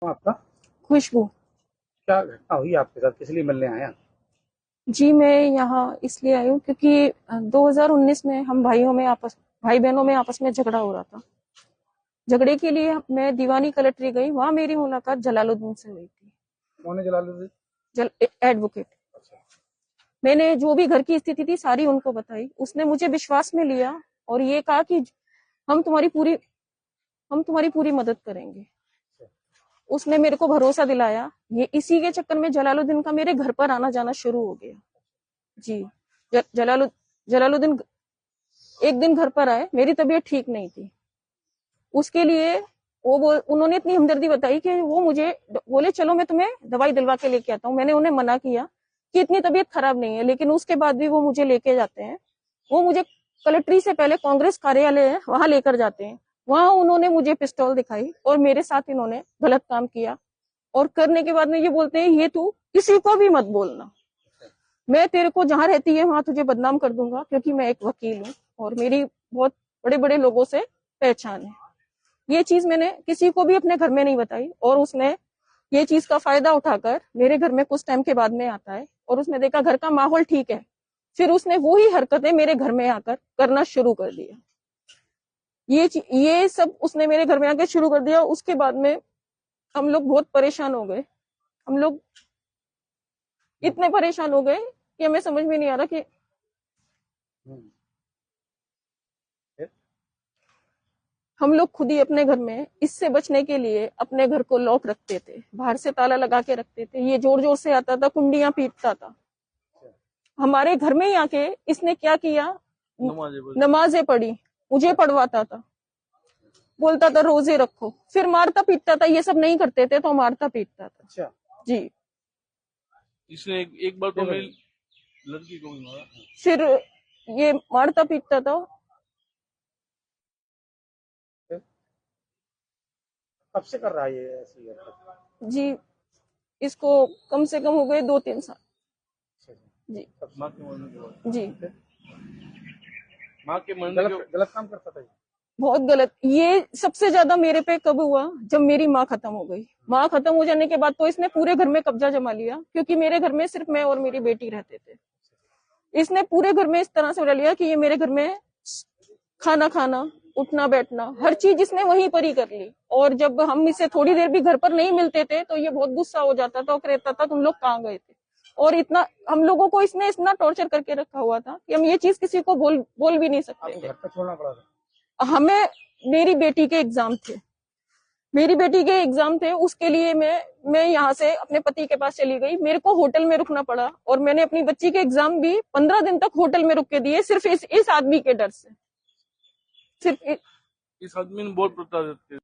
आपका खुशबू। क्या घटना हुई आपके साथ, किस लिए मिलने आए आप? जी, मैं यहाँ इसलिए आई हूँ क्योंकि 2019 में हम भाई बहनों में आपस में झगड़ा हो रहा था। झगड़े के लिए मैं दीवानी कलेक्ट्री गई, वहां मेरी मुलाकात जलालुद्दीन से हुई थी। कौन है जलालुद्दीन? एडवोकेट। अच्छा। मैंने जो भी घर की स्थिति थी सारी उनको बताई, उसने मुझे विश्वास में लिया और ये कहा कि हम तुम्हारी पूरी हम तुम्हारी पूरी मदद करेंगे। उसने मेरे को भरोसा दिलाया। ये इसी के चक्कर में जलालुद्दीन का मेरे घर पर आना जाना शुरू हो गया। जी। ज- जलालु जलालुद्दीन एक दिन घर पर आए, मेरी तबीयत ठीक नहीं थी। उसके लिए उन्होंने इतनी हमदर्दी बताई कि वो मुझे बोले चलो मैं तुम्हें दवाई दिलवा के लेके आता हूँ। मैंने उन्हें मना किया कि इतनी तबीयत खराब नहीं है, लेकिन उसके बाद भी वो मुझे लेके जाते हैं। वो मुझे कलेक्ट्री से पहले कांग्रेस कार्यालय है वहां लेकर जाते हैं। वहां उन्होंने मुझे पिस्तौल दिखाई और मेरे साथ इन्होंने गलत काम किया। और करने के बाद में ये बोलते हैं ये तू किसी को भी मत बोलना, मैं तेरे को जहां रहती है वहां तुझे बदनाम कर दूंगा, क्योंकि मैं एक वकील हूँ और मेरी बहुत बड़े बड़े लोगों से पहचान है। ये चीज मैंने किसी को भी अपने घर में नहीं बताई और उसने ये चीज का फायदा उठाकर मेरे घर में कुछ टाइम के बाद में आता है और उसने देखा घर का माहौल ठीक है, फिर उसने वही हरकतें मेरे घर में आकर करना शुरू कर दिया। ये सब उसने मेरे घर में आकर शुरू कर दिया। उसके बाद में हम लोग बहुत परेशान हो गए। हम लोग इतने परेशान हो गए कि हमें समझ में नहीं आ रहा कि हम्म। फिर? हम लोग खुद ही अपने घर में इससे बचने के लिए अपने घर को लॉक रखते थे, बाहर से ताला लगा के रखते थे। ये जोर जोर से आता था, कुंडियां पीटता था। हमारे घर में ही आके इसने क्या किया, नमाजें पढ़ी, मुझे पढ़वाता था, बोलता था रोजे रखो, फिर मारता पीटता था। ये सब नहीं करते थे तो मारता पीटता था। अच्छा। जी। इसने एक बार तो मेरी लड़की को भी मारा। फिर ये मारता पीटता था। फिर? कब से कर रहा है ये ऐसी हरकत? जी, इसको कम से कम हो गए 2-3 साल। अच्छा जी। जी। माँ के मरने के बाद। जी। फिर? माँ के मरने के गलत गलत काम करता था ये? बहुत गलत। ये सबसे ज्यादा मेरे पे कब हुआ, जब मेरी माँ खत्म हो गई। माँ खत्म हो जाने के बाद तो इसने पूरे घर में कब्जा जमा लिया, क्योंकि मेरे घर में सिर्फ मैं और मेरी बेटी रहते थे। इसने पूरे घर में इस तरह से उड़ा लिया कि ये मेरे घर में खाना खाना, उठना बैठना, हर चीज इसने वहीं पर ही कर ली। और जब हम इसे थोड़ी देर भी घर पर नहीं मिलते थे तो ये बहुत गुस्सा हो जाता था और कहता था तुम लोग कहाँ गए थे। और इतना हम लोगों को इसने इतना टॉर्चर करके रखा हुआ था कि हम ये चीज किसी को बोल भी नहीं सकते आपको थे। घर पे छोड़ना पड़ा था? हमें मेरी बेटी के एग्जाम थे, मेरी बेटी के एग्जाम थे, उसके लिए मैं यहाँ से अपने पति के पास चली गई। मेरे को होटल में रुकना पड़ा और मैंने अपनी बच्ची के एग्जाम भी 15 दिन तक होटल में रुक के दिए, सिर्फ इस आदमी के डर से। सिर्फ इस आदमी ने बहुत प्रताड़ित किया।